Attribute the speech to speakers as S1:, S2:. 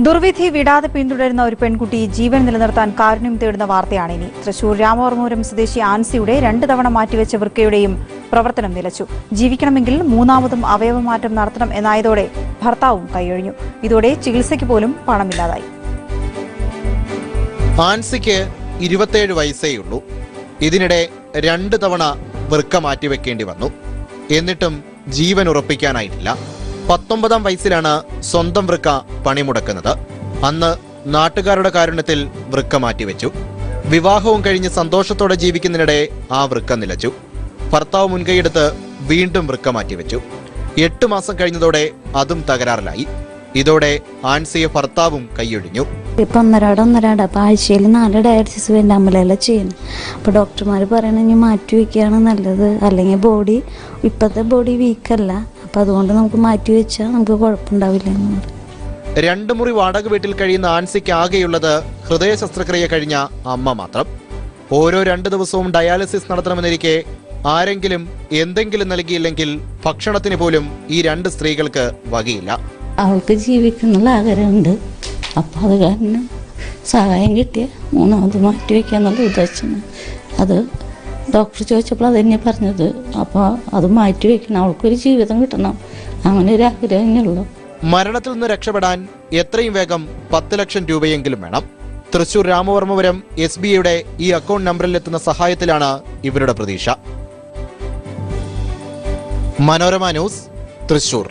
S1: ദുർവിധി വിടാതെ പിന്തുടരുന്ന ഒരു പെൺകുട്ടി ജീവൻ നിലനിർത്താൻ കാരുണ്യം തേടുന്ന വാർത്തയാണ് ഇനി. തൃശൂർ രാമവർമ്മപുരം സ്വദേശി ആൻസിയുടെ 2 തവണ മാറ്റിവെച്ച വൃക്കയുടെയും പ്രവർത്തനം നിലച്ചു. ജീവിക്കണമെങ്കിൽ മൂന്നാമതും അവയവമാറ്റം നടത്തണം എന്നായതോടെ ഭർത്താവും കൈയൊഴിഞ്ഞു. ഇതോടെ ചികിത്സയ്ക്ക് പോലും പണമില്ലാതായി.
S2: ആൻസിക്ക് 27 വയസ്സേയുള്ളൂ. ഇതിനിടെ 2 തവണ വൃക്ക മാറ്റിവെക്കേണ്ടി വന്നു. എന്നിട്ടും ജീവൻ ഉറപ്പിക്കാനായിട്ടില്ല. 19-ാം വയസ്സിലാണ് സ്വന്തം വൃക്ക പണിമുടക്കുന്നത്. അന്ന് നാട്ടുകാരുടെ കാരുണ്യത്തിൽ വൃക്ക മാറ്റിവെച്ചു. വിവാഹവും കഴിഞ്ഞ് സന്തോഷത്തോടെ ജീവിക്കുന്നതിനിടെ ആ വൃക്ക നിലച്ചു. ഭർത്താവ് മുൻകൈയെടുത്ത് വീണ്ടും വൃക്ക മാറ്റിവെച്ചു. 8 മാസം കഴിഞ്ഞതോടെ അതും തകരാറിലായി. ഇതോടെ ആൻസിയെ ഭർത്താവും കൈയൊഴിഞ്ഞു.
S3: ഇപ്പം ഒന്നരാട് അപ്പം ആഴ്ചയിൽ 4 ഡയാലിസിസ് വേണ്ട അമ്മലെല്ലാം ചെയ്യുന്നു. അപ്പോൾ ഡോക്ടർമാർ പറയണ ഇനി മാറ്റി വയ്ക്കുകയാണ് നല്ലത്, അല്ലെങ്കിൽ ഇപ്പോഴത്തെ ബോഡി വീക്കല്ല, അപ്പം അതുകൊണ്ട് നമുക്ക് മാറ്റി വെച്ചാൽ നമുക്ക് കുഴപ്പമുണ്ടാവില്ല എന്ന് പറഞ്ഞു.
S2: 2 മുറി വാടക വീട്ടിൽ കഴിയുന്ന ആൻസിക്ക് ആകെയുള്ളത് ഹൃദയ ശസ്ത്രക്രിയ കഴിഞ്ഞ അമ്മ മാത്രം. ഓരോ 2 ദിവസവും ഡയാലിസിസ് നടത്തണമെന്നിരിക്കെ ആരെങ്കിലും എന്തെങ്കിലും നൽകിയില്ലെങ്കിൽ ഭക്ഷണത്തിന് പോലും ഈ 2 സ്ത്രീകൾക്ക് വകയില്ല.
S3: അവൾക്ക് ജീവിക്കുന്നുള്ള ആഗ്രഹമുണ്ട്. അപ്പം അത് കാരണം സഹായം കിട്ടിയ മൂന്നാമത് മാറ്റി വയ്ക്കാന്നുള്ള ഉദ്ദേശമാണ്. അത് ഡോക്ടർ ചോദിച്ചപ്പോൾ അത് തന്നെ പറഞ്ഞത്. അപ്പോൾ അത് മാറ്റി വയ്ക്കണം, അവൾക്കൊരു ജീവിതം കിട്ടണം, അങ്ങനെ ഒരു ആഗ്രഹമേ ഉള്ളൂ.
S2: മരണത്തിൽ നിന്ന് രക്ഷപ്പെടാൻ എത്രയും വേഗം 10 ലക്ഷം രൂപയെങ്കിലും വേണം. തൃശൂർ രാമവർമ്മപുരം SBIയുടെ ഈ അക്കൗണ്ട് നമ്പറിൽ എത്തുന്ന സഹായത്തിലാണ് ഇവരുടെ പ്രതീക്ഷ. മനോരമ ന്യൂസ്, തൃശൂർ.